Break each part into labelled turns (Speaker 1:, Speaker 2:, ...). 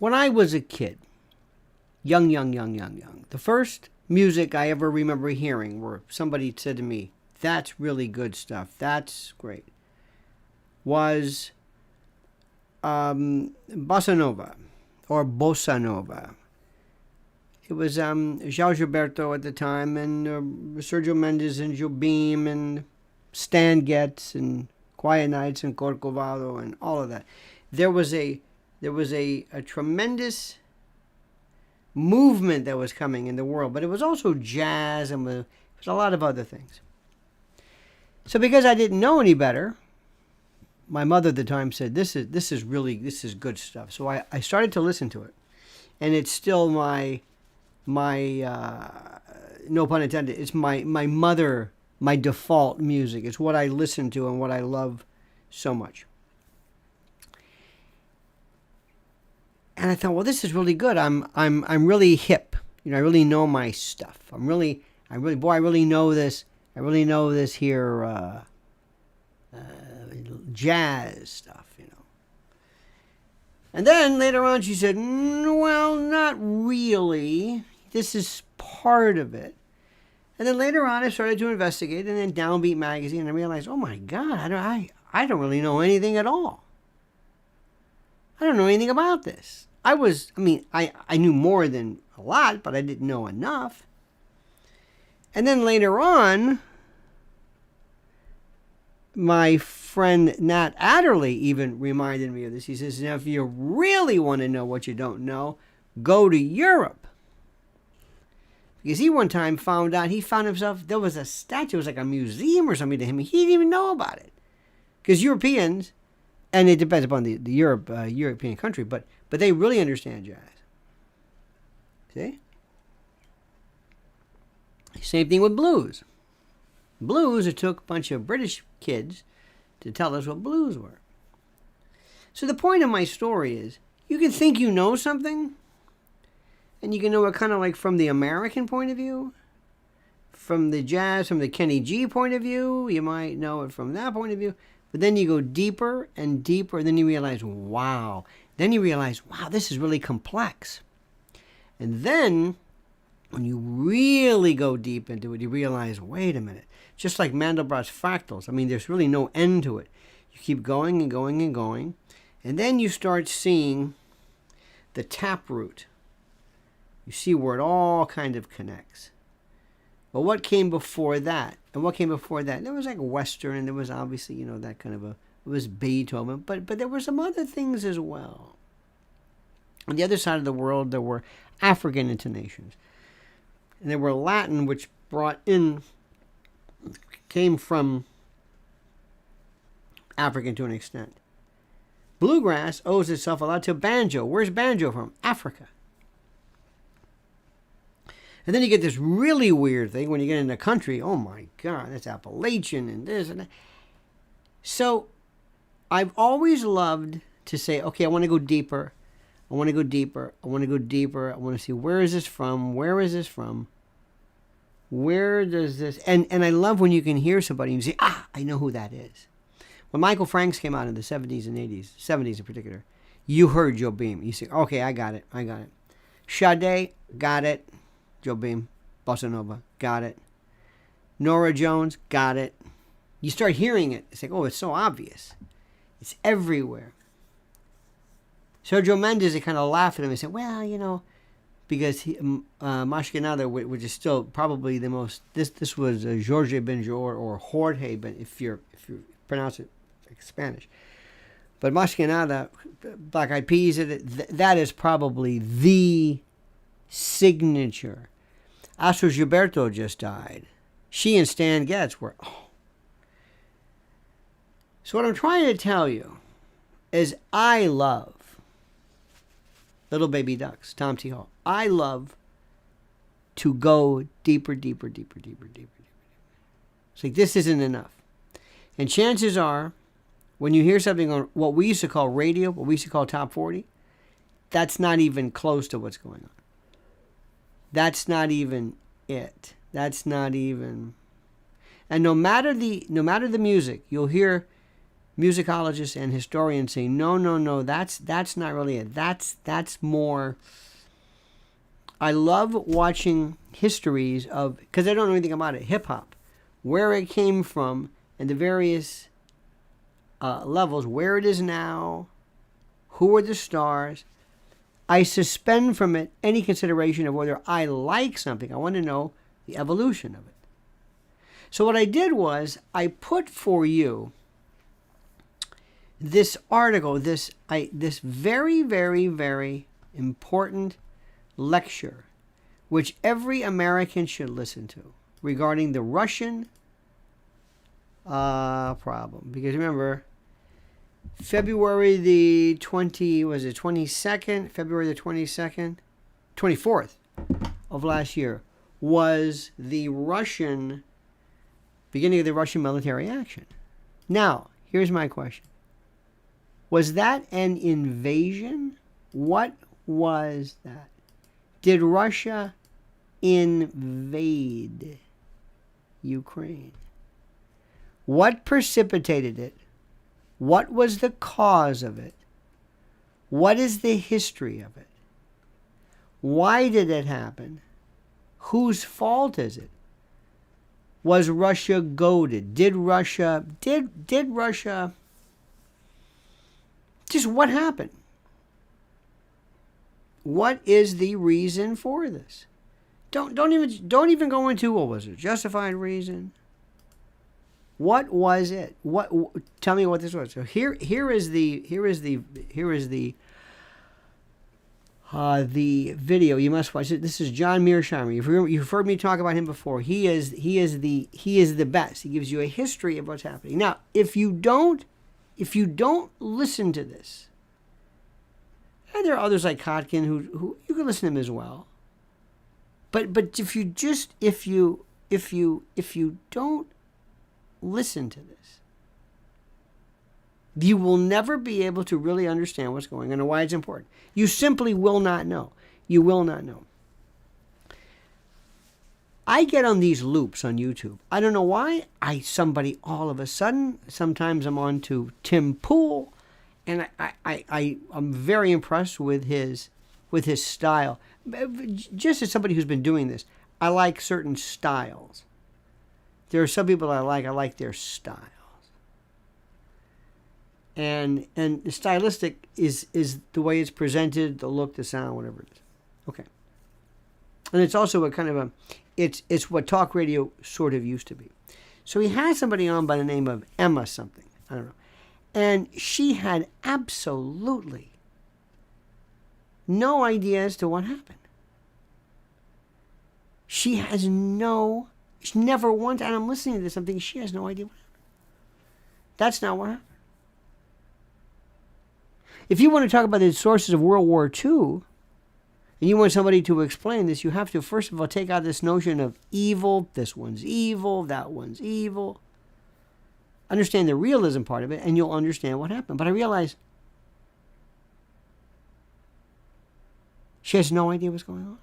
Speaker 1: when I was a kid, young, the first music I ever remember hearing where somebody said to me, that's really good stuff, that's great, was bossa nova or bossa nova. It was João Gilberto at the time, and Sergio Mendes and Jobim and Stan Getz and Quiet Nights and Corcovado and all of that. There was a tremendous movement that was coming in the world, but it was also jazz and it was a lot of other things. So because I didn't know any better, my mother at the time said, this is good stuff. So I started to listen to it, and it's still my no pun intended, it's my default music. It's what I listen to and what I love so much. And I thought, well, this is really good. I'm really hip. I really know my stuff. I really know this. I really know this here jazz stuff, And then later on she said, well, not really. This is part of it. And then later on I started to investigate, and then Downbeat magazine, and I realized, oh my God, I don't really know anything at all. I don't know anything about this. I knew more than a lot, but I didn't know enough. And then later on, my friend Nat Adderley even reminded me of this. He says, now if you really want to know what you don't know, go to Europe. Because he one time found himself, there was a statue, it was like a museum or something to him. He didn't even know about it. Because Europeans, and it depends upon the European country, but they really understand jazz. See? Same thing with blues. Blues, it took a bunch of British kids to tell us what blues were. So the point of my story is, you can think you know something, and you can know it kind of like from the American point of view, from the jazz, from the Kenny G point of view, you might know it from that point of view, but then you go deeper and deeper, and then you realize, wow. Then you realize, wow, this is really complex. And then, when you really go deep into it, you realize, wait a minute. Just like Mandelbrot's fractals, there's really no end to it. You keep going and going and going, and then you start seeing the taproot. You see where it all kind of connects. But what came before that? And what came before that? There was like Western, and there was obviously, that kind of it was Beethoven, but there were some other things as well. On the other side of the world, there were African intonations. And there were Latin, which came from African to an extent. Bluegrass owes itself a lot to banjo. Where's banjo from? Africa. And then you get this really weird thing when you get in the country. Oh my God, that's Appalachian and this and that. So I've always loved to say, okay, I want to go deeper. I want to go deeper. I want to go deeper. I want to see, where is this from? Where is this from? Where does this... And I love when you can hear somebody and you say, I know who that is. When Michael Franks came out in the 70s and 80s, 70s in particular, you heard Joe Beam. You say, okay, I got it. Sade, got it. Joe Beam, Bossa Nova, got it. Nora Jones, got it. You start hearing it. It's like, oh, it's so obvious. It's everywhere. Sergio Mendes, they kind of laugh at him and say, well, because Mashkenada, which is still probably the most, this was Jorge Benjor or Jorge, but if you pronounce it like Spanish. But Mashkenada, Black Eyed Peas, that is probably the signature. Astro Gilberto just died. She and Stan Getz were, So what I'm trying to tell you is I love Little Baby Ducks, Tom T. Hall. I love to go deeper. It's like, this isn't enough. And chances are, when you hear something on what we used to call radio, what we used to call top 40, that's not even close to what's going on. That's not even it. That's not even... And no matter the music, you'll hear musicologists and historians say, no, that's not really it. That's more. I love watching histories of, because I don't know anything about it, hip hop, where it came from, and the various levels, where it is now, who are the stars. I suspend from it any consideration of whether I like something. I want to know the evolution of it. So what I did was I put for you this article, this very, very, very important lecture, which every American should listen to, regarding the Russian problem. Because remember, February the 24th of last year was the beginning of the Russian military action. Now, here's my question. Was that an invasion? What was that? Did Russia invade Ukraine? What precipitated it? What was the cause of it? What is the history of it? Why did it happen? Whose fault is it? Was Russia goaded? Did Russia just what happened? What is the reason for this? Don't even go into, well, was it a justified reason? What was it? Tell me what this was. So here is the video you must watch. This is John Mearsheimer. You've heard me talk about him before. He is the best. He gives you a history of what's happening. Now, if you don't listen to this, and there are others like Kotkin who you can listen to him as well. But if you don't listen to this, you will never be able to really understand what's going on and why it's important. You simply will not know. You will not know. I get on these loops on YouTube. I don't know why. Somebody all of a sudden, sometimes I'm on to Tim Pool, and I'm very impressed with his style. Just as somebody who's been doing this, I like certain styles. There are some people I like their styles. And stylistic is the way it's presented, the look, the sound, whatever it is. Okay. And it's also a kind of it's what talk radio sort of used to be. So he had somebody on by the name of Emma something. I don't know. And she had absolutely no idea as to what happened. She never once, and I'm listening to something, she has no idea what happened. That's not what happened. If you want to talk about the sources of World War II, and you want somebody to explain this, you have to, first of all, take out this notion of evil. This one's evil, that one's evil. Understand the realism part of it, and you'll understand what happened. But I realize she has no idea what's going on.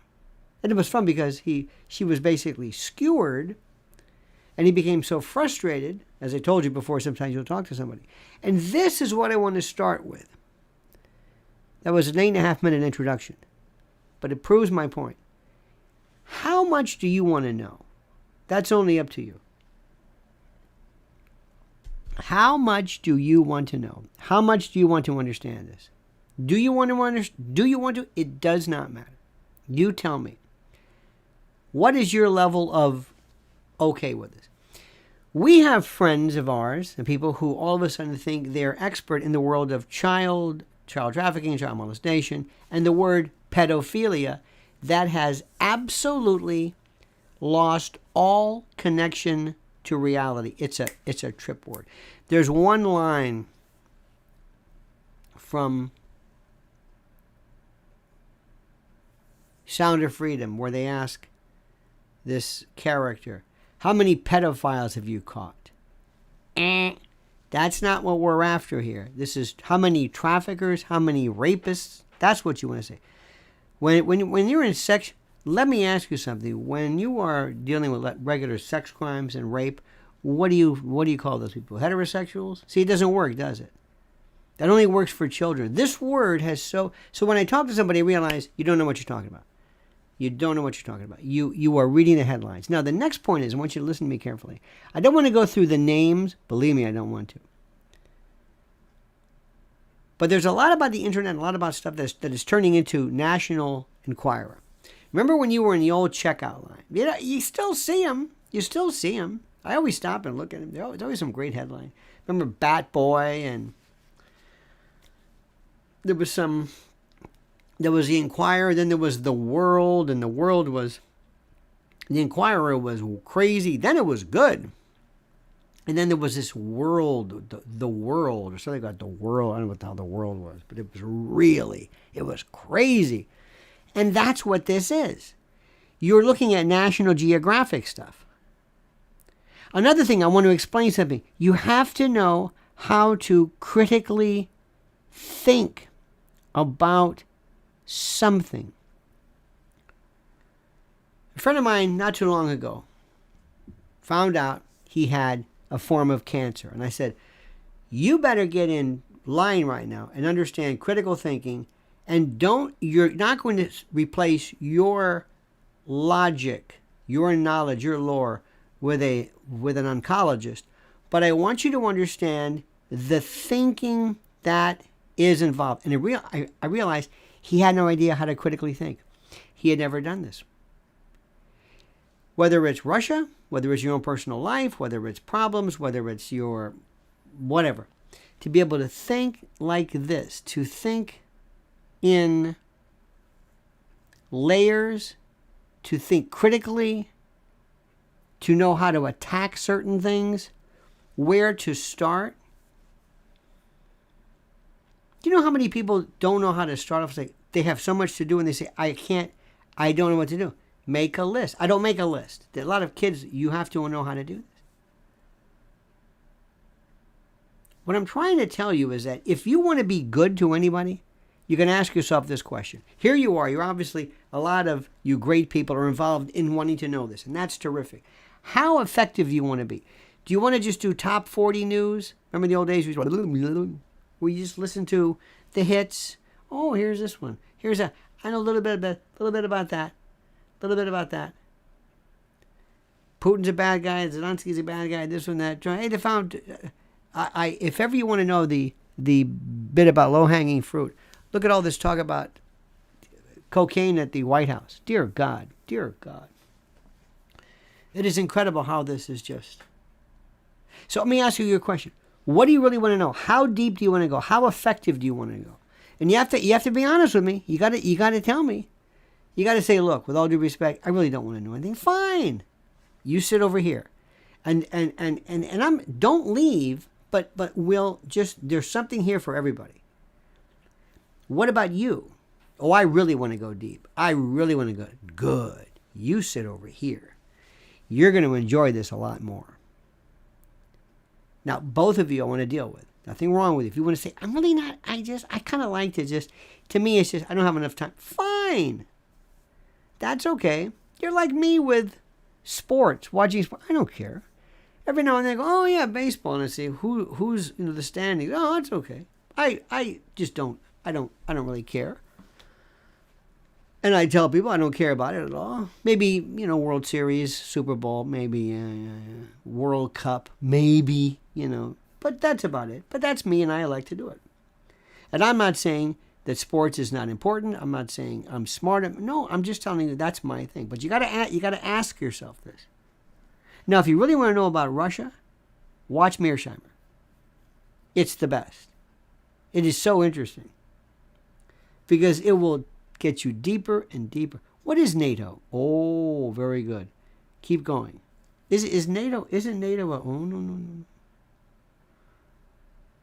Speaker 1: And it was fun because she was basically skewered, and he became so frustrated. As I told you before, sometimes you'll talk to somebody. And this is what I want to start with. That was an 8.5-minute introduction. But it proves my point. How much do you want to know? That's only up to you. How much do you want to know? How much do you want to understand this? Do you want to understand? Do you want to? It does not matter. You tell me. What is your level of okay with this? We have friends of ours and people who all of a sudden think they're expert in the world of child trafficking, child molestation, and the word pedophilia that has absolutely lost all connection to reality. It's a trip word. There's one line from Sound of Freedom where they ask this character, how many pedophiles have you caught? That's not what we're after here. This is how many traffickers, how many rapists. That's what you want to say. When you're in sex, let me ask you something. When you are dealing with regular sex crimes and rape, what do you call those people? Heterosexuals? See, it doesn't work, does it? That only works for children. This word has so when I talk to somebody, I realize you don't know what you're talking about. You don't know what you're talking about. You are reading the headlines. Now, the next point is, I want you to listen to me carefully. I don't want to go through the names. Believe me, I don't want to. But there's a lot about the internet, a lot about stuff that is turning into National Enquirer. Remember when you were in the old checkout line? You still see them. You still see them. I always stop and look at them. There's always some great headline. Remember Bat Boy, and there was the Enquirer, then there was the World, and the Enquirer was crazy. Then it was good. And then there was this World, the World, or something like the World. I don't know what the hell the World was, but it was crazy. And that's what this is. You're looking at National Geographic stuff. Another thing, I want to explain something. You have to know how to critically think about something. A friend of mine not too long ago found out he had a form of cancer. And I said, you better get in line right now and understand critical thinking, and you're not going to replace your logic, your knowledge, your lore with an oncologist. But I want you to understand the thinking that is involved. And I realized he had no idea how to critically think. He had never done this. Whether it's Russia, whether it's your own personal life, whether it's problems, whether it's your whatever, to be able to think like this, to think in layers, to think critically, to know how to attack certain things, where to start. Do you know how many people don't know how to start off? They have so much to do and they say, I don't know what to do. Make a list. I don't make a list. There are a lot of kids, you have to know how to do this. What I'm trying to tell you is that if you want to be good to anybody, you can ask yourself this question. Here you are. You're obviously, a lot of you great people are involved in wanting to know this, and that's terrific. How effective do you want to be? Do you want to just do top 40 news? Remember the old days where you just listen to the hits? Oh, here's this one. I know a little bit about that. A little bit about that. Putin's a bad guy. Zelensky's a bad guy. This one, that. Hey, they found. If ever you want to know the bit about low-hanging fruit, look at all this talk about cocaine at the White House. Dear God, dear God. It is incredible how this is just. So let me ask you your question. What do you really want to know? How deep do you want to go? How effective do you want to go? And you have to be honest with me. You got to tell me. You got to say, look, with all due respect, I really don't want to know anything. Fine. You sit over here. And don't leave, but we'll just, there's something here for everybody. What about you? Oh, I really want to go deep. I really want to go. Good. You sit over here. You're going to enjoy this a lot more. Now, both of you I want to deal with. Nothing wrong with it. If you want to say, I'm really not, I kind of like to just, to me, it's just, I don't have enough time. Fine. That's okay. You're like me with sports, watching sports. I don't care. Every now and then I go, oh yeah, baseball, and I say who's the standings. Oh, that's okay. I just don't. I don't really care. And I tell people I don't care about it at all. Maybe World Series, Super Bowl, maybe World Cup, maybe But that's about it. But that's me, and I like to do it. And I'm not saying that sports is not important. I'm not saying I'm smart. No, I'm just telling you that's my thing. But you got to ask yourself this. Now, if you really want to know about Russia, watch Mearsheimer. It's the best. It is so interesting because it will get you deeper and deeper. What is NATO? Oh, very good. Keep going. Isn't NATO a, oh, no.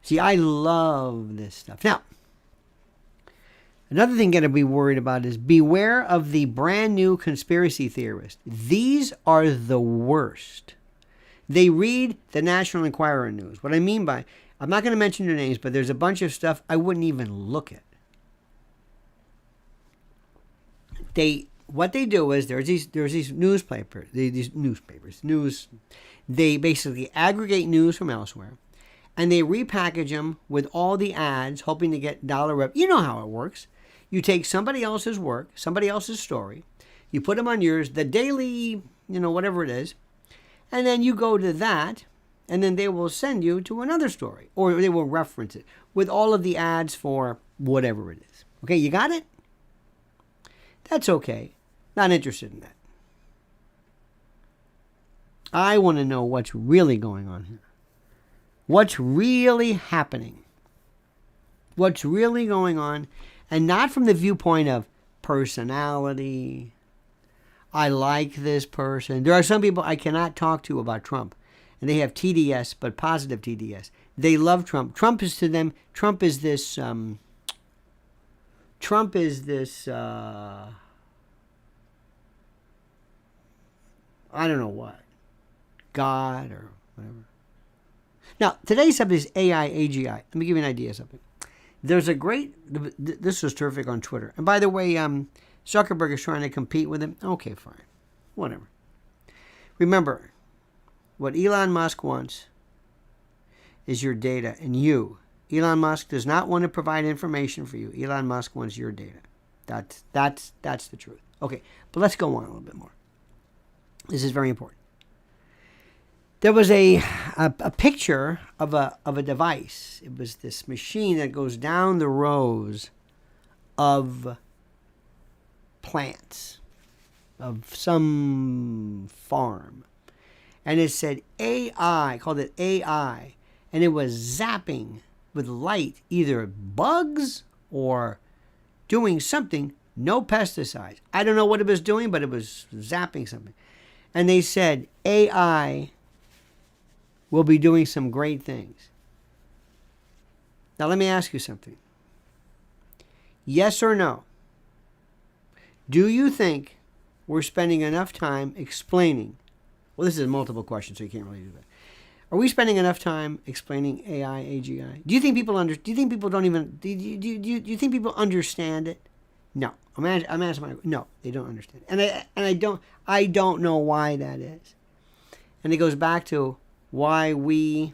Speaker 1: See, I love this stuff. Now, another thing you got to be worried about is beware of the brand new conspiracy theorists. These are the worst. They read the National Enquirer news. What I mean by, I'm not going to mention their names, but there's a bunch of stuff I wouldn't even look at. what they do is there's these newspapers. They basically aggregate news from elsewhere, and they repackage them with all the ads, hoping to get dollar revenue. You know how it works. You take somebody else's work, somebody else's story, you put them on yours, the daily, whatever it is, and then you go to that, and then they will send you to another story, or they will reference it with all of the ads for whatever it is. Okay, you got it? That's okay. Not interested in that. I want to know what's really going on here. What's really happening? What's really going on? And not from the viewpoint of personality. I like this person. There are some people I cannot talk to about Trump. And they have TDS, but positive TDS. They love Trump. Trump is to them, Trump is this, I don't know what, God or whatever. Now, today's subject is AI, AGI. Let me give you an idea of something. There's a great, this was terrific on Twitter. And by the way, Zuckerberg is trying to compete with him. Okay, fine. Whatever. Remember, what Elon Musk wants is your data and you. Elon Musk does not want to provide information for you. Elon Musk wants your data. That's the truth. Okay, but let's go on a little bit more. This is very important. There was a picture of a device. It was this machine that goes down the rows of plants of some farm. And it said AI, called it AI. And it was zapping with light either bugs or doing something. No pesticides. I don't know what it was doing, but it was zapping something. And they said AI will be doing some great things. Now let me ask you something. Yes or no? Do you think we're spending enough time explaining? Well, this is a multiple question, so you can't really do that. Are we spending enough time explaining AI, AGI? Do you think people do you think people don't even? Do you think people understand it? No. I'm asking. No, they don't understand. And I don't know why that is. And it goes back to why we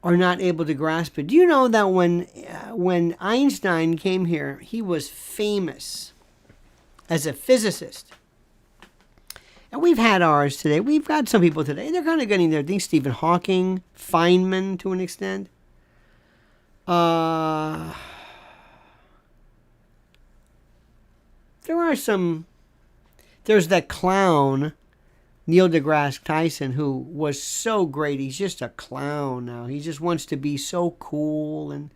Speaker 1: are not able to grasp it. Do you know that when Einstein came here, he was famous as a physicist? And we've had ours today. We've got some people today. They're kind of getting their thing. Stephen Hawking, Feynman to an extent. There are some. There's that clown, Neil deGrasse Tyson, who was so great. He's just a clown now. He just wants to be so cool, and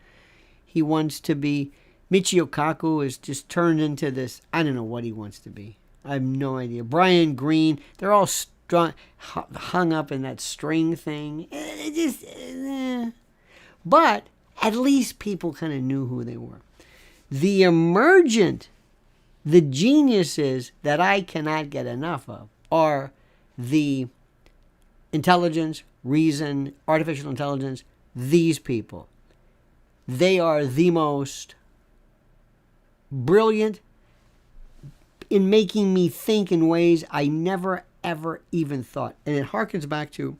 Speaker 1: he wants to be. Michio Kaku is just turned into this. I don't know what he wants to be. I have no idea. Brian Greene, they're all hung up in that string thing. But at least people kind of knew who they were. The emergent, the geniuses that I cannot get enough of are the intelligence, reason, artificial intelligence, these people. They are the most brilliant in making me think in ways I never, ever even thought. And it harkens back to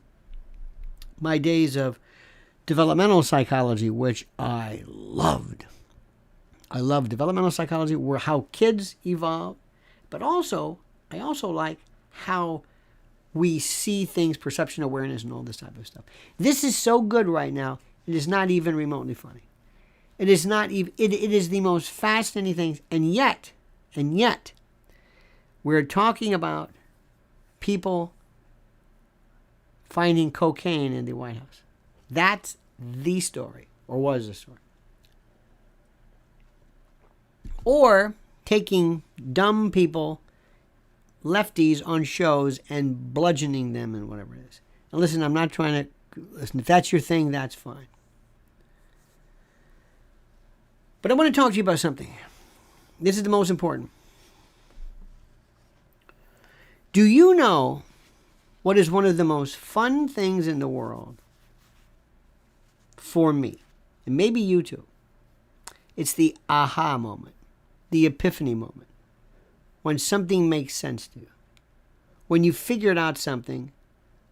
Speaker 1: my days of developmental psychology, which I loved. I love developmental psychology, where how kids evolve, but also, I also like how we see things, perception, awareness, and all this type of stuff. This is so good right now, it is not even remotely funny. It is not even, it is the most fascinating thing, and yet, we're talking about people finding cocaine in the White House. That's the story, or was the story. Or taking dumb people, lefties, on shows and bludgeoning them and whatever it is. Now listen, I'm not trying to, listen, if that's your thing, that's fine. But I want to talk to you about something. This is the most important. Do you know what is one of the most fun things in the world for me? And maybe you too. It's the aha moment. the epiphany moment, when something makes sense to you, when you figured out something,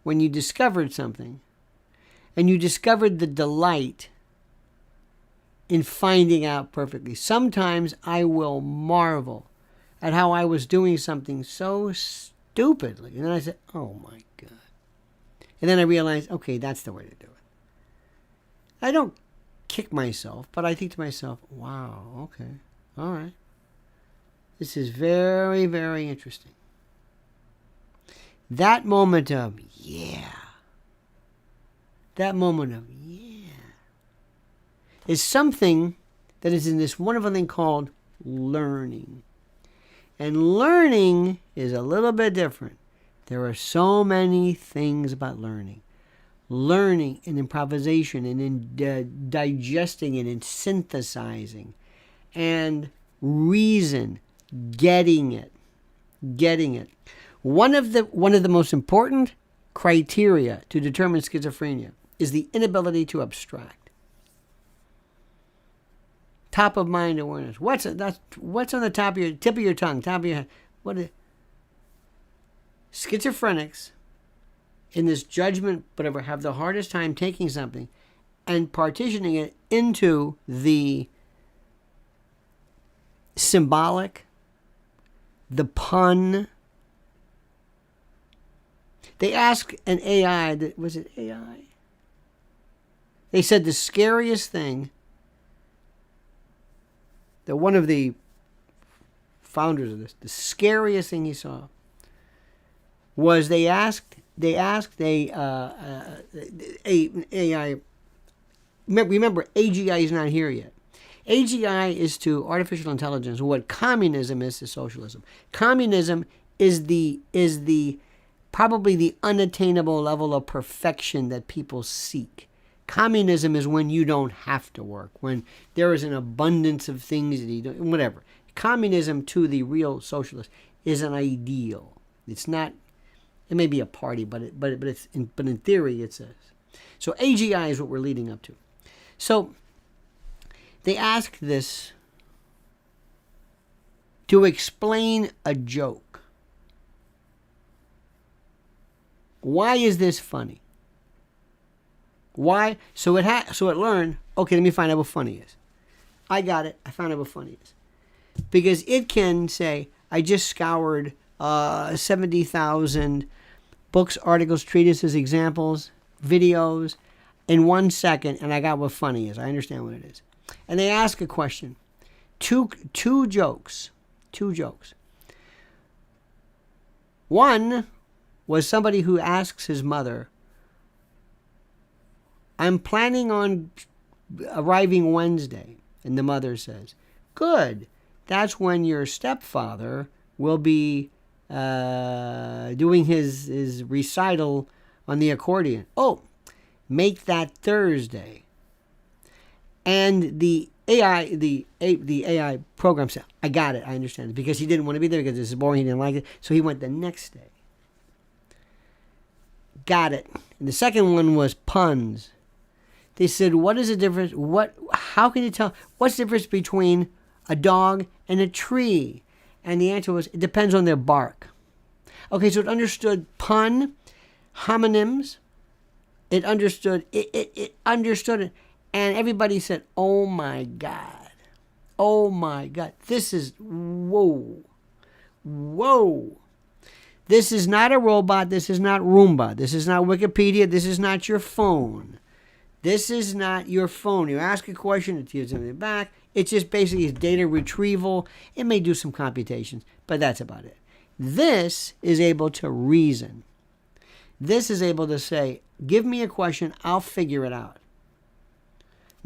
Speaker 1: when you discovered something, and you discovered the delight in finding out perfectly. Sometimes I will marvel at how I was doing something so stupidly. And then I said, oh my God. And then I realized, okay, that's the way to do it. I don't kick myself, but I think to myself, wow, okay, all right. This is very, very interesting. That moment of, yeah. That moment of, yeah. Is something that is in this wonderful thing called learning. And learning is a little bit different. There are so many things about learning. Learning and improvisation and in digesting it and synthesizing and reason, getting it. One of the most important criteria to determine schizophrenia is the inability to abstract. Top of mind awareness. What's on the tip of your tongue, top of your head? Schizophrenics in this judgment, whatever, have the hardest time taking something and partitioning it into the symbolic, the pun. They asked an AI, was it AI? They said the scariest thing that one of the founders of this, the scariest thing he saw was they asked AI. Remember, AGI is not here yet. AGI is to artificial intelligence what communism is to socialism. Communism is the probably the unattainable level of perfection that people seek. Communism is when you don't have to work, when there is an abundance of things that you don't, whatever. Communism to the real socialist is an ideal. It's not. It may be a party, but in theory it says. So AGI is what we're leading up to. So they asked this to explain a joke. Why is this funny? Why? So it learned, okay, let me find out what funny is. I got it. I found out what funny is. Because it can say, I just scoured 70,000 books, articles, treatises, examples, videos in 1 second, and I got what funny is. I understand what it is. And they ask a question. Two jokes. One was somebody who asks his mother, I'm planning on arriving Wednesday. And the mother says, good. That's when your stepfather will be doing his recital on the accordion. Oh, make that Thursday. And the AI program said, I got it. I understand it. Because he didn't want to be there because it's boring. He didn't like it. So he went the next day. Got it. And the second one was puns. They said, what is the difference? How can you tell? What's the difference between a dog and a tree? And the answer was, it depends on their bark. Okay, so it understood pun, homonyms. It understood it. And everybody said, oh my God. Oh my God. This is, whoa. This is not a robot. This is not Roomba. This is not Wikipedia. This is not your phone. This is not your phone. You ask a question, it gives something back. It's just basically data retrieval. It may do some computations, but that's about it. This is able to reason. This is able to say, give me a question, I'll figure it out.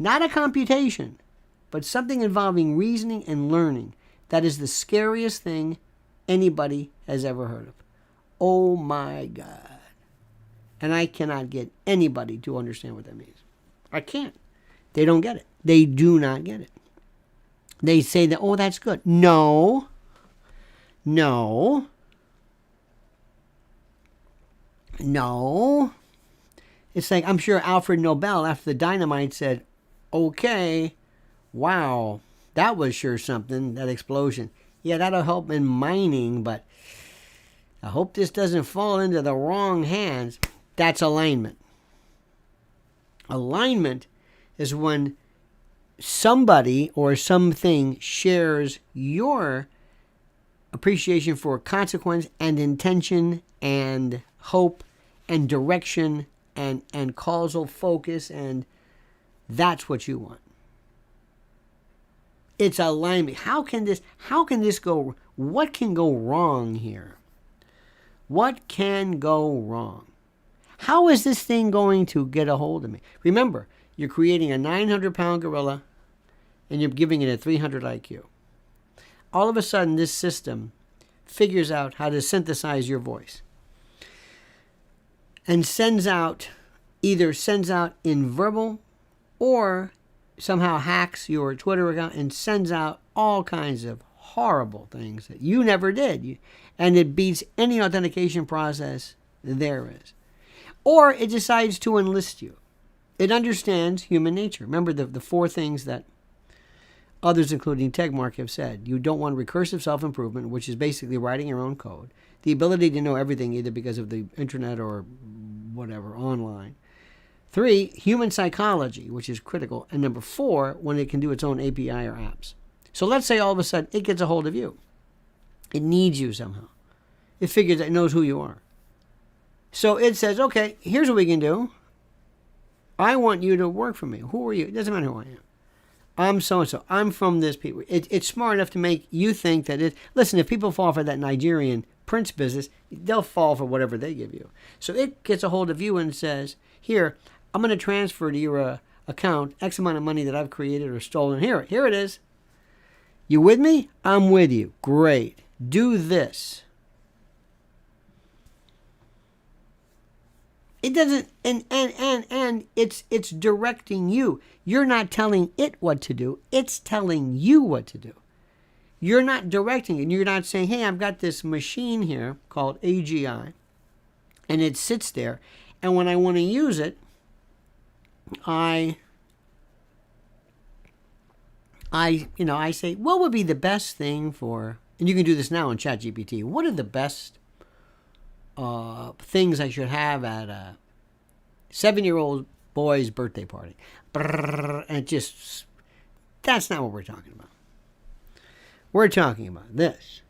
Speaker 1: Not a computation, but something involving reasoning and learning. That is the scariest thing anybody has ever heard of. Oh my God. And I cannot get anybody to understand what that means. I can't. They don't get it. They do not get it. They say that, oh, that's good. No. It's like, I'm sure Alfred Nobel, after the dynamite, said, okay, wow, That was sure something, that explosion. Yeah, that'll help in mining, but I hope this doesn't fall into the wrong hands. That's alignment. Alignment is when somebody or something shares your appreciation for consequence and intention and hope and direction and causal focus, and that's what you want. It's alignment. How can this go? What can go wrong here? What can go wrong? How is this thing going to get a hold of me? Remember, you're creating a 900-pound gorilla and you're giving it a 300 IQ. All of a sudden, this system figures out how to synthesize your voice and either sends out in verbal or somehow hacks your Twitter account and sends out all kinds of horrible things that you never did. And it beats any authentication process there is. Or it decides to enlist you. It understands human nature. Remember the four things that others, including Tegmark, have said. You don't want recursive self-improvement, which is basically writing your own code. The ability to know everything, either because of the internet or whatever, online. 3, human psychology, which is critical. And number 4, when it can do its own API or apps. So let's say all of a sudden it gets a hold of you. It needs you somehow. It figures it knows who you are. So it says, okay, here's what we can do. I want you to work for me. Who are you? It doesn't matter who I am. I'm so-and-so. I'm from this people. It's smart enough to make you think that it... Listen, if people fall for that Nigerian prince business, they'll fall for whatever they give you. So it gets a hold of you and says, here, I'm going to transfer to your account X amount of money that I've created or stolen. Here it is. You with me? I'm with you. Great. Do this. It doesn't, and it's directing you. You're not telling it what to do. It's telling you what to do. You're not directing it. You're not saying, hey, I've got this machine here called AGI, and it sits there, and when I want to use it, I say, what would be the best thing for, and you can do this now in ChatGPT, what are the best things I should have at a 7-year-old boy's birthday party. And that's not what we're talking about. We're talking about this.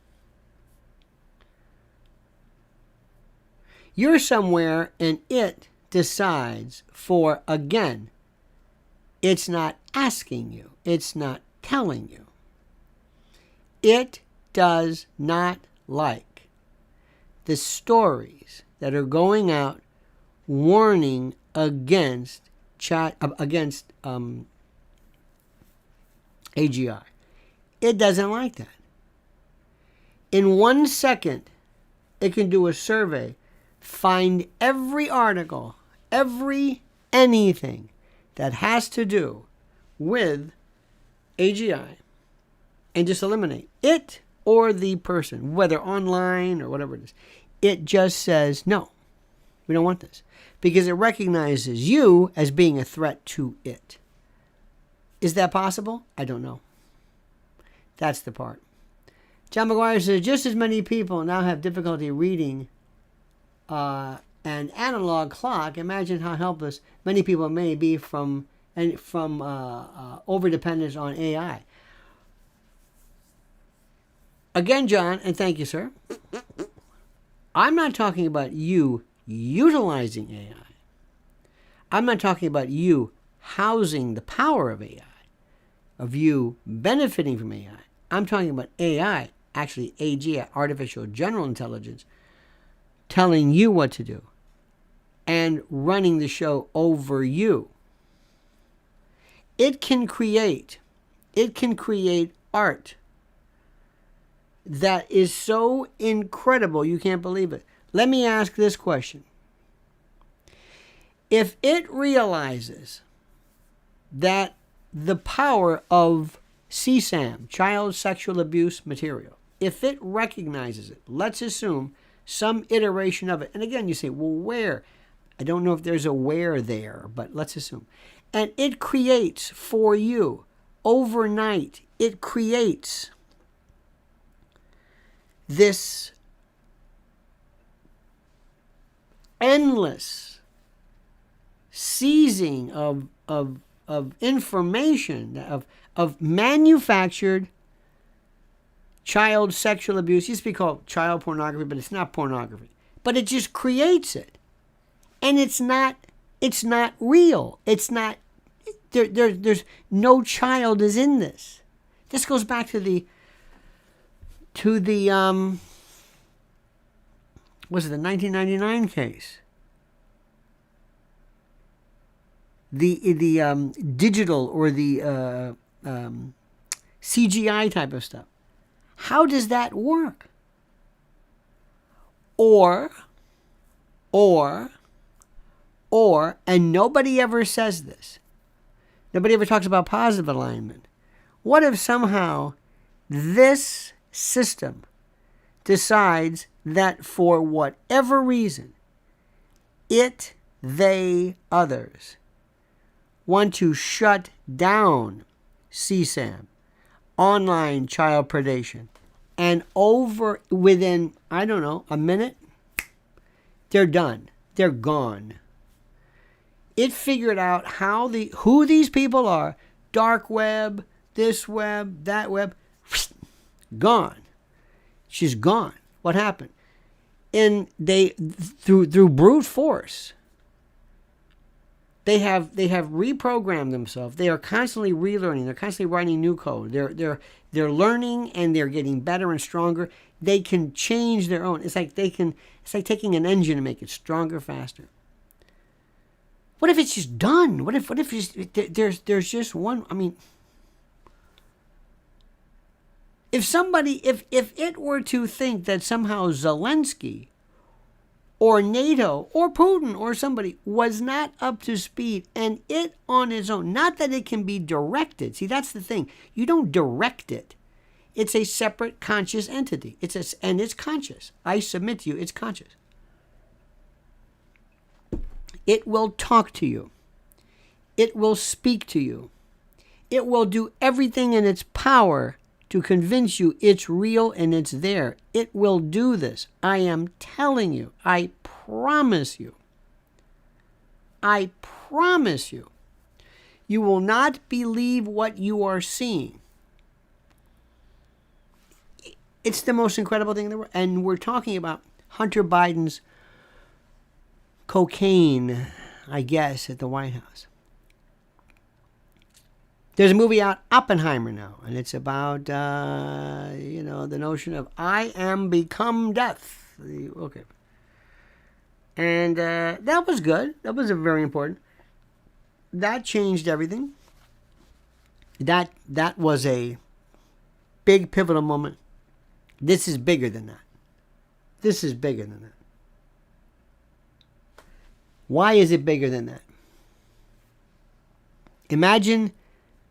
Speaker 1: You're somewhere and it decides for, again, it's not asking you. It's not telling you. It does not like the stories that are going out warning against AGI. It doesn't like that. In 1 second, it can do a survey, find every article, anything that has to do with AGI, and just eliminate it or the person, whether online or whatever it is. It just says, no, we don't want this. Because it recognizes you as being a threat to it. Is that possible? I don't know. That's the part. John McGuire says, just as many people now have difficulty reading an analog clock, imagine how helpless many people may be from overdependence on AI. Again, John, and thank you, sir, I'm not talking about you utilizing AI. I'm not talking about you housing the power of AI, of you benefiting from AI. I'm talking about AI, actually AGI, artificial general intelligence, telling you what to do and running the show over you. It can create art that is so incredible you can't believe it. Let me ask this question. If it realizes that the power of CSAM, child sexual abuse material, if it recognizes it, let's assume some iteration of it, and again you say, well, where? I don't know if there's a where there, but let's assume. And it creates for you overnight, it creates this endless seizing of information, of manufactured child sexual abuse. It used to be called child pornography, but it's not pornography. But it just creates it. And it's not real. It's not, there's no child is in this. This goes back to the was it the 1999 case? The digital or the CGI type of stuff. How does that work? Or, and nobody ever says this. Nobody ever talks about positive alignment. What if somehow this system decides that for whatever reason, it, they, others want to shut down CSAM, online child predation, and within, I don't know, a minute, they're done. They're gone. It figured out who these people are, dark web, this web, that web, gone. She's gone. What happened? And they, through brute force, they have reprogrammed themselves. They are constantly relearning. They're constantly writing new code. They're learning and they're getting better and stronger. They can change their own. It's like taking an engine and make it stronger, faster. What if it's just done? What if there's just one? I mean, if it were to think that somehow Zelensky or NATO or Putin or somebody was not up to speed and it on its own, not that it can be directed. See, that's the thing. You don't direct it. It's a separate conscious entity. And it's conscious. I submit to you, it's conscious. It will talk to you. It will speak to you. It will do everything in its power to convince you it's real and it's there. It will do this. I am telling you. I promise you. I promise you. You will not believe what you are seeing. It's the most incredible thing in the world. And we're talking about Hunter Biden's cocaine, I guess, at the White House. There's a movie out, Oppenheimer, now, and it's about, the notion of I am become death. Okay. And that was good. That was very important. That changed everything. That was a big pivotal moment. This is bigger than that. This is bigger than that. Why is it bigger than that? Imagine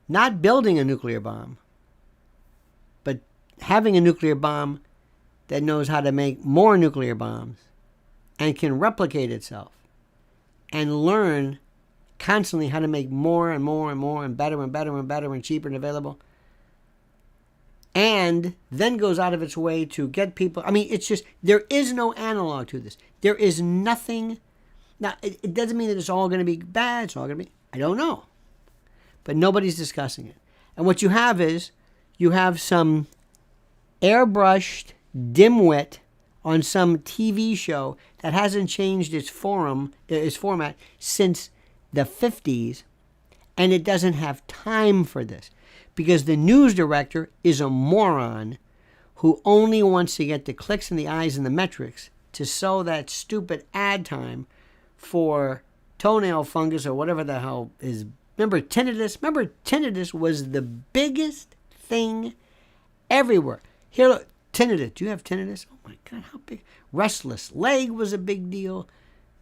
Speaker 1: not building a nuclear bomb, but having a nuclear bomb that knows how to make more nuclear bombs and can replicate itself and learn constantly how to make more and more and more and better and better and better and cheaper and available, and then goes out of its way to get people. I mean, it's just, there is no analog to this. There is nothing. Now, it doesn't mean that it's all going to be bad. It's all going to be, I don't know. But nobody's discussing it. And what you have is, you have some airbrushed dimwit on some TV show that hasn't changed its format since the 50s, and it doesn't have time for this. Because the news director is a moron who only wants to get the clicks and the eyes and the metrics to sow that stupid ad time for toenail fungus or whatever the hell is. Remember tinnitus? Remember tinnitus was the biggest thing everywhere. Here, look, tinnitus. Do you have tinnitus? Oh my God, how big? Restless leg was a big deal.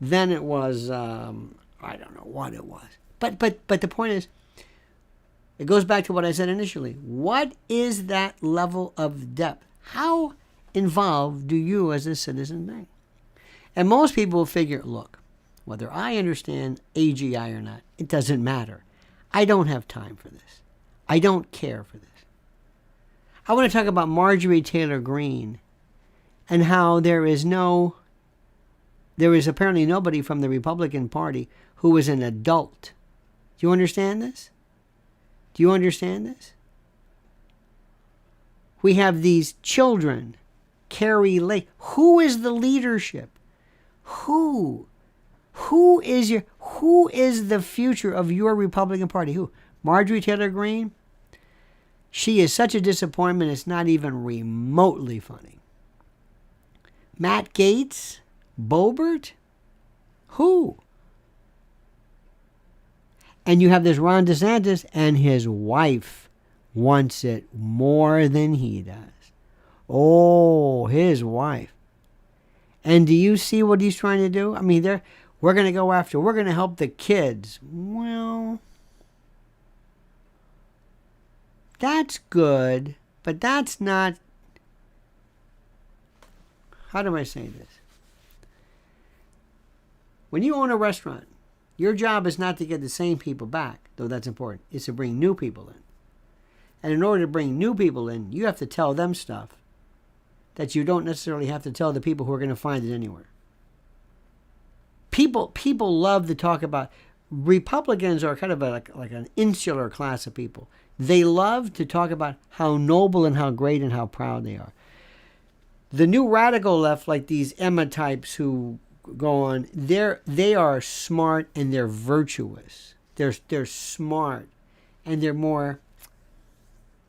Speaker 1: Then it was, I don't know what it was. But the point is, it goes back to what I said initially. What is that level of depth? How involved do you as a citizen think? And most people figure, look, whether I understand AGI or not, it doesn't matter. I don't have time for this. I don't care for this. I want to talk about Marjorie Taylor Greene and how there is apparently nobody from the Republican Party who is an adult. Do you understand this? Do you understand this? We have these children, Carrie Lake. Who is the leadership? Who is the future of your Republican Party? Who? Marjorie Taylor Greene? She is such a disappointment, it's not even remotely funny. Matt Gaetz? Boebert? Who? And you have this Ron DeSantis, and his wife wants it more than he does. Oh, his wife. And do you see what he's trying to do? I mean, we're going to help the kids. Well, that's good, but that's not, how do I say this? When you own a restaurant, your job is not to get the same people back, though that's important. It's to bring new people in. And in order to bring new people in, you have to tell them stuff that you don't necessarily have to tell the people who are going to find it anywhere. People love to talk about, Republicans are kind of like an insular class of people. They love to talk about how noble and how great and how proud they are. The new radical left, like these Emma types who go on, they are smart and they're virtuous. They're smart and they're more,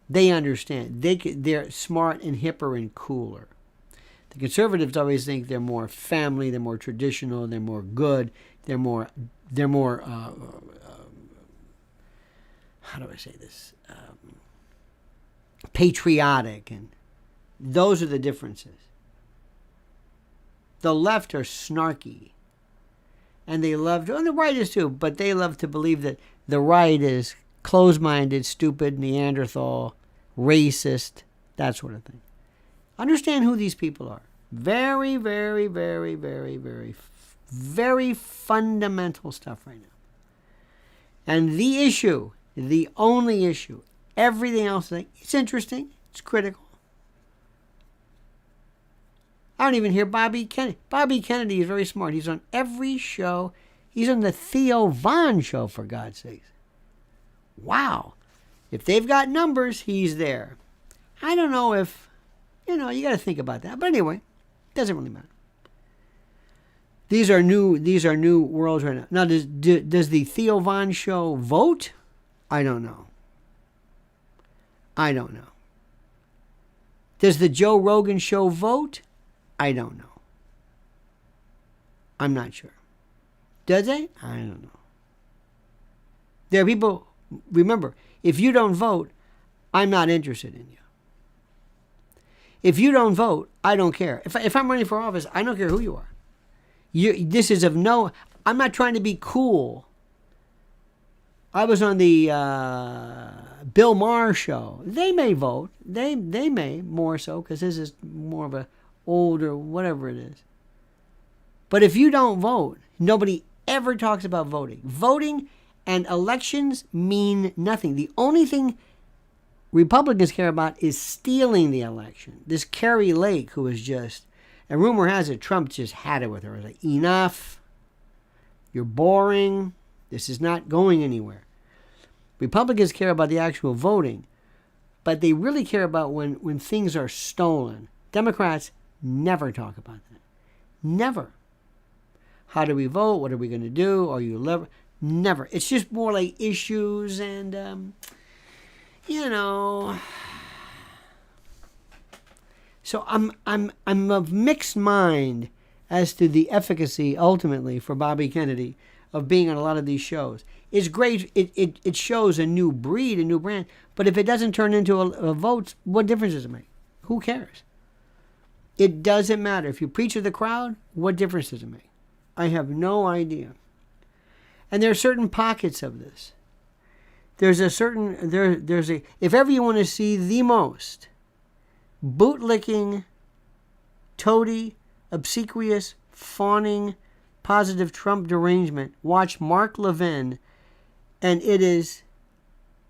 Speaker 1: they understand. They're smart and hipper and cooler. The conservatives always think they're more family, they're more traditional, they're more good, they're more how do I say this? Patriotic, and those are the differences. The left are snarky, and they love to, and the right is too, but they love to believe that the right is closed-minded, stupid, Neanderthal, racist, that sort of thing. Understand who these people are. Very, very, very, very, very, very fundamental stuff right now. And the only issue, everything else, it's interesting, it's critical. I don't even hear Bobby Kennedy. Bobby Kennedy is very smart. He's on every show. He's on the Theo Von show, for God's sakes. Wow. If they've got numbers, he's there. I don't know if, you got to think about that. But anyway, doesn't really matter. These are new worlds right now. Now, does the Theo Von show vote? I don't know. Does the Joe Rogan show vote? I don't know. I'm not sure. Does it? I don't know. There are people, remember, if you don't vote, I'm not interested in you. If you don't vote, I don't care. If I'm running for office, I don't care who you are. This is of no, I'm not trying to be cool. I was on the Bill Maher show. They may vote. They may, more so, because this is more of a older, whatever it is. But if you don't vote, nobody ever talks about voting. Voting and elections mean nothing. The only thing Republicans care about is stealing the election. This Carrie Lake, who is just, and rumor has it, Trump just had it with her. It was like, enough. You're boring. This is not going anywhere. Republicans care about the actual voting, but they really care about when things are stolen. Democrats never talk about that. Never. How do we vote? What are we going to do? Are you liberal? Never. It's just more like issues and, So I'm of mixed mind as to the efficacy, ultimately, for Bobby Kennedy of being on a lot of these shows. It's great. It shows a new breed, a new brand. But if it doesn't turn into a vote, what difference does it make? Who cares? It doesn't matter. If you preach to the crowd, what difference does it make? I have no idea. And there are certain pockets of this. There's if ever you want to see the most bootlicking, toady, obsequious, fawning, positive Trump derangement, watch Mark Levin, and it is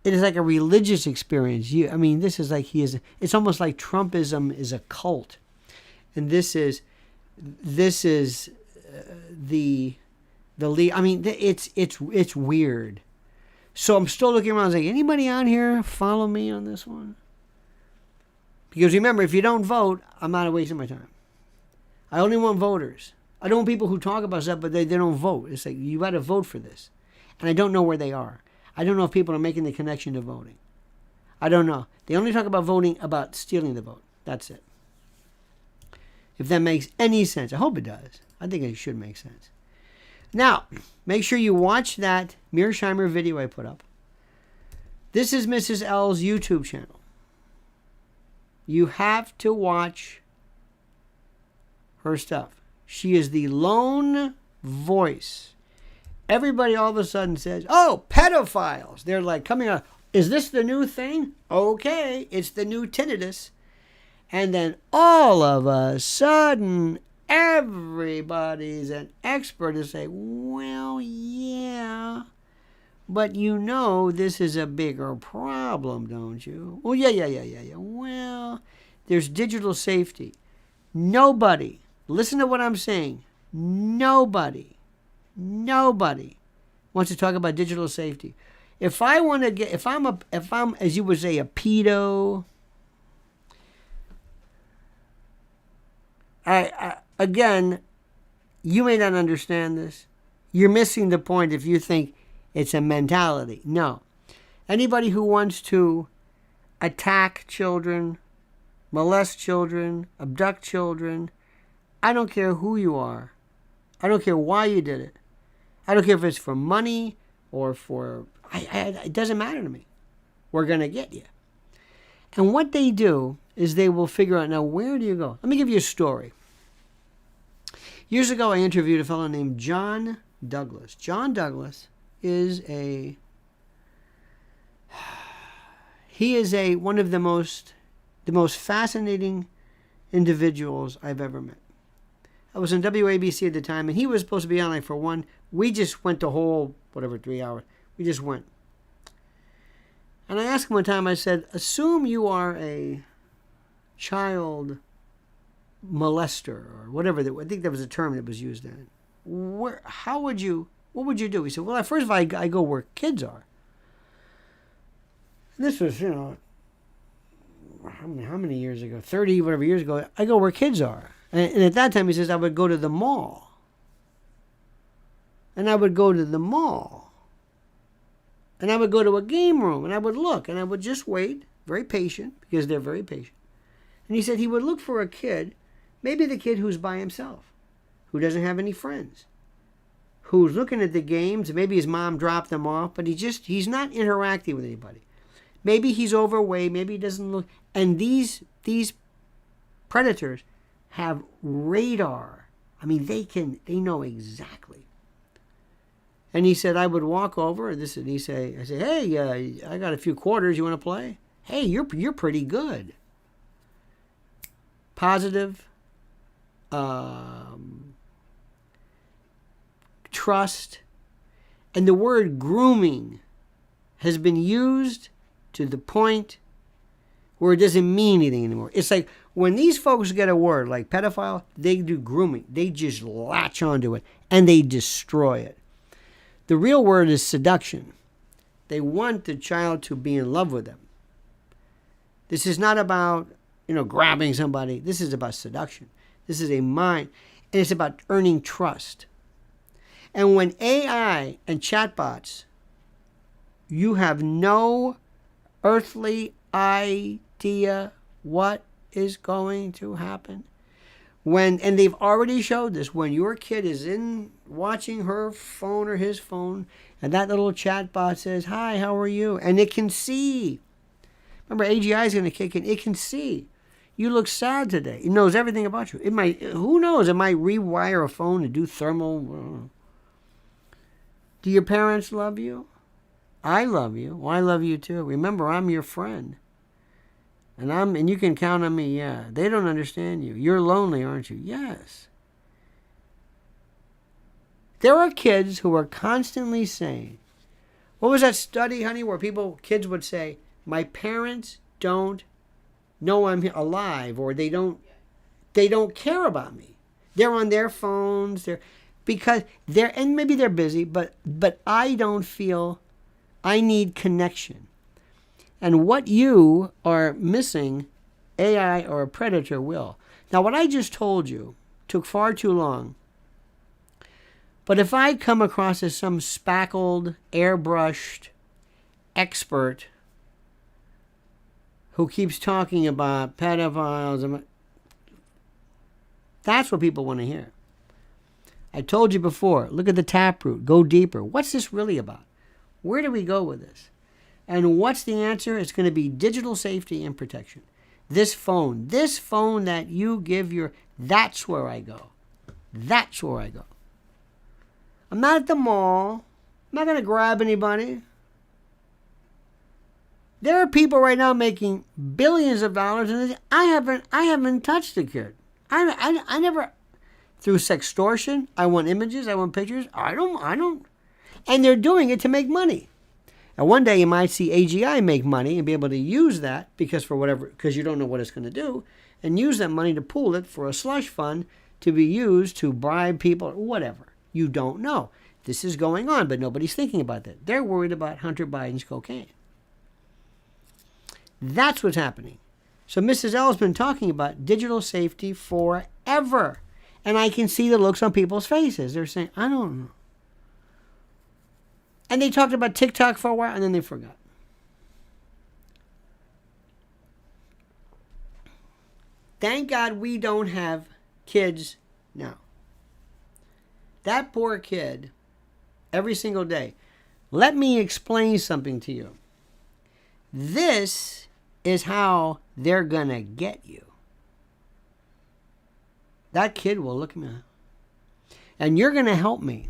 Speaker 1: It is like a religious experience. This is like it's almost like Trumpism is a cult. And this is the lead. It's weird. So I'm still looking around saying, anybody on here follow me on this one? Because remember, if you don't vote, I'm not wasting my time. I only want voters. I don't want people who talk about stuff, but they don't vote. It's like, you got to vote for this. And I don't know where they are. I don't know if people are making the connection to voting. I don't know. They only talk about voting, about stealing the vote. That's it. If that makes any sense. I hope it does. I think it should make sense. Now, make sure you watch that Mearsheimer video I put up. This is Mrs. L's YouTube channel. You have to watch her stuff. She is the lone voice. Everybody all of a sudden says, oh, pedophiles. They're like coming out. Is this the new thing? Okay, it's the new tinnitus. And then all of a sudden, everybody's an expert to say, well, yeah, but this is a bigger problem, don't you? Well, yeah. Well, there's digital safety. Nobody, listen to what I'm saying, nobody wants to talk about digital safety. If I'm, as you would say, a pedo, again, you may not understand this. You're missing the point if you think it's a mentality. No. Anybody who wants to attack children, molest children, abduct children, I don't care who you are. I don't care why you did it. I don't care if it's for money or for... it doesn't matter to me. We're going to get you. And what they do is they will figure out, now, where do you go? Let me give you a story. Years ago, I interviewed a fellow named John Douglas. John Douglas is one of the most fascinating individuals I've ever met. I was in WABC at the time, and he was supposed to be on like for one. We just went the whole, 3 hours. We just went. And I asked him one time, I said, assume you are a child molester or whatever. I think that was a term that was used then. What would you do? He said, well, first of all, I go where kids are. And this was, how many years ago? 30, whatever years ago. I go where kids are. And at that time, he says, I would go to the mall. And I would go to the mall. And I would go to a game room, and I would look, and I would just wait, very patient, because they're very patient. And he said he would look for a kid, maybe the kid who's by himself, who doesn't have any friends, who's looking at the games, maybe his mom dropped them off, but he's not interacting with anybody. Maybe he's overweight, maybe he doesn't look, and these predators have radar. They know exactly. And he said, I would walk over, I say, hey, I got a few quarters, you want to play? Hey, you're pretty good. Positive, trust, and the word grooming has been used to the point where it doesn't mean anything anymore. It's like when these folks get a word like pedophile, they do grooming. They just latch onto it and they destroy it. The real word is seduction. They want the child to be in love with them. This is not about, grabbing somebody. This is about seduction. This is a mind, and it's about earning trust. And when AI and chatbots, you have no earthly idea what is going to happen. And they've already showed this, when your kid is in watching her phone or his phone, and that little chatbot says, hi, how are you? And it can see. Remember, AGI is going to kick in. It can see. You look sad today. It knows everything about you. It might, who knows, it might rewire a phone to do thermal. Do your parents love you? I love you. Well, I love you too. Remember, I'm your friend. And you can count on me, yeah. They don't understand you. You're lonely, aren't you? Yes. There are kids who are constantly saying, What was that study, honey, where kids would say, my parents don't know I'm alive, or they don't care about me. They're on their phones, and maybe they're busy, but I don't feel, I need connection. And what you are missing, AI or a predator will. Now, what I just told you took far too long. But if I come across as some spackled, airbrushed expert who keeps talking about pedophiles, that's what people want to hear. I told you before, look at the taproot, go deeper. What's this really about? Where do we go with this? And what's the answer? It's going to be digital safety and protection. This phone that you give that's where I go. That's where I go. I'm not at the mall. I'm not going to grab anybody. There are people right now making billions of dollars, and I haven't touched a kid. I never, through sextortion, I want images, I want pictures. I don't. And they're doing it to make money. And one day you might see AGI make money and be able to use that because you don't know what it's going to do, and use that money to pool it for a slush fund to be used to bribe people or whatever. You don't know. This is going on, but nobody's thinking about that. They're worried about Hunter Biden's cocaine. That's what's happening. So Mrs. L's been talking about digital safety forever. And I can see the looks on people's faces. They're saying, I don't know. And they talked about TikTok for a while, and then they forgot. Thank God we don't have kids now. That poor kid, every single day. Let me explain something to you. This is how they're going to get you. That kid will look at me. And you're going to help me.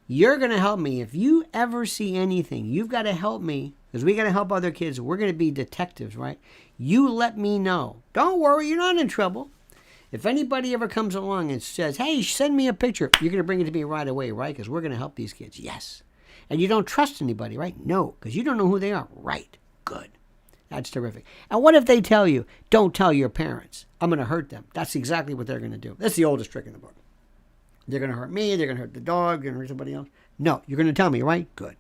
Speaker 1: You're going to help me. If you ever see anything, you've got to help me, because we got to help other kids. We're going to be detectives, right? You let me know. Don't worry, you're not in trouble. If anybody ever comes along and says, hey, send me a picture, you're going to bring it to me right away, right? Because we're going to help these kids. Yes. And you don't trust anybody, right? No, because you don't know who they are. Right. Good. That's terrific. And what if they tell you, don't tell your parents, I'm going to hurt them? That's exactly what they're going to do. That's the oldest trick in the book. They're going to hurt me. They're going to hurt the dog. They're going to hurt somebody else. No, you're going to tell me, right? Good.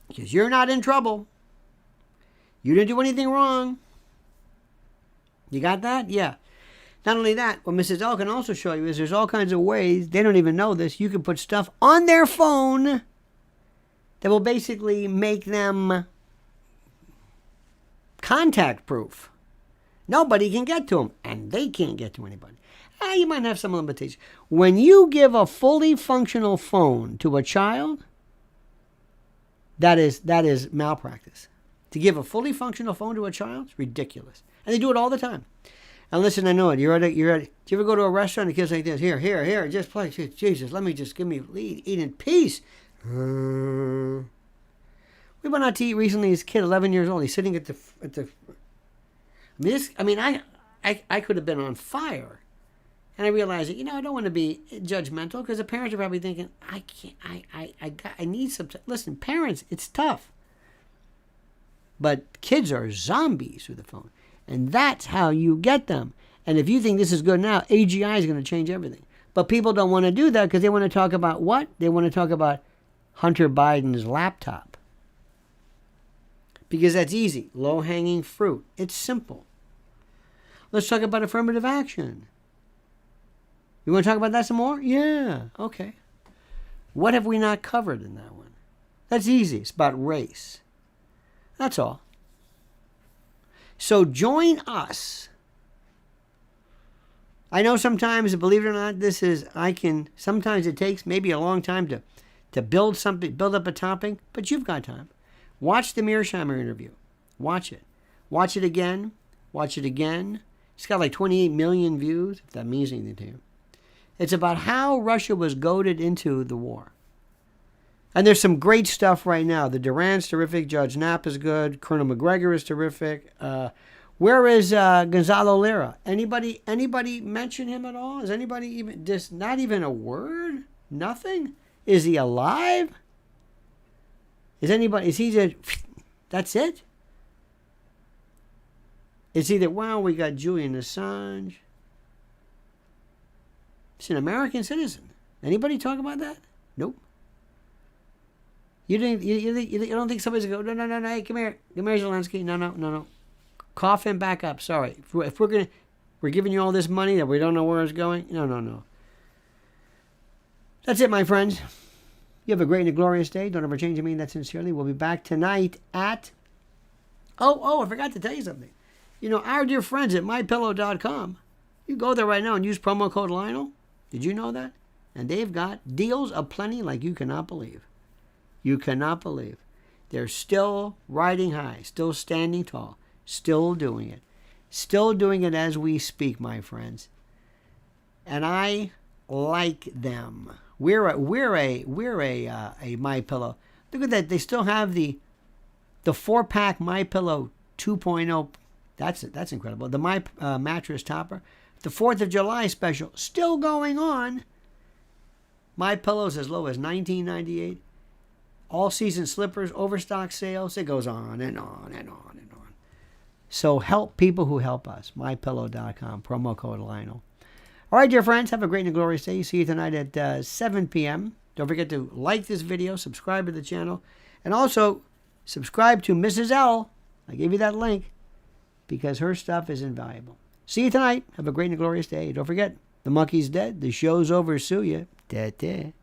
Speaker 1: Because you're not in trouble. You didn't do anything wrong. You got that? Yeah. Not only that, what Mrs. L can also show you is there's all kinds of ways, they don't even know this, you can put stuff on their phone that will basically make them contact proof. Nobody can get to them, and they can't get to anybody. You might have some limitations. When you give a fully functional phone to a child, that is malpractice. To give a fully functional phone to a child is ridiculous. And they do it all the time. And listen, I know it. Do you ever go to a restaurant and the kid's like this? Here, just play. Jesus, give me eat in peace. We went out to eat recently. This kid, 11 years old, he's sitting at the. I could have been on fire, and I realized that I don't want to be judgmental because the parents are probably thinking I need some. Listen, parents, it's tough, but kids are zombies with the phone. And that's how you get them. And if you think this is good now, AGI is going to change everything. But people don't want to do that because they want to talk about what? They want to talk about Hunter Biden's laptop. Because that's easy. Low-hanging fruit. It's simple. Let's talk about affirmative action. You want to talk about that some more? Yeah. Okay. What have we not covered in that one? That's easy. It's about race. That's all. So join us. I know sometimes, believe it or not, sometimes it takes maybe a long time to build up a topic, but you've got time. Watch the Mearsheimer interview. Watch it. Watch it again. Watch it again. It's got like 28 million views, if that means anything to you. It's about how Russia was goaded into the war. And there's some great stuff right now. The Duran's terrific. Judge Knapp is good. Colonel McGregor is terrific. Where is Gonzalo Lira? Anybody mention him at all? Is anybody even just not even a word? Nothing? Is he alive? Is either, that's it? It's either, wow, we got Julian Assange. He's an American citizen. Anybody talk about that? Nope. You don't think somebody's going to go, no, hey, come here, Zelensky. No. Cough him back up. Sorry. If we're giving you all this money that we don't know where it's going. No. That's it, my friends. You have a great and a glorious day. Don't ever change. I mean that sincerely. We'll be back tonight at... Oh, I forgot to tell you something. Our dear friends at MyPillow.com, you go there right now and use promo code Lionel. Did you know that? And they've got deals aplenty like you cannot believe. You cannot believe. They're still riding high, still standing tall, still doing it. Still doing it as we speak, my friends. And I like them. We're a MyPillow. Look at that. They still have the 4-pack MyPillow 2.0. That's incredible. The My Mattress Topper. The 4th of July special still going on. MyPillows as low as $19.98. All season slippers, overstock sales. It goes on and on and on and on. So help people who help us. MyPillow.com. Promo code Lionel. All right, dear friends. Have a great and glorious day. See you tonight at 7 p.m. Don't forget to like this video, subscribe to the channel, and also subscribe to Mrs. L. I gave you that link because her stuff is invaluable. See you tonight. Have a great and glorious day. Don't forget, the monkey's dead. The show's over. Sue ya. Da-da.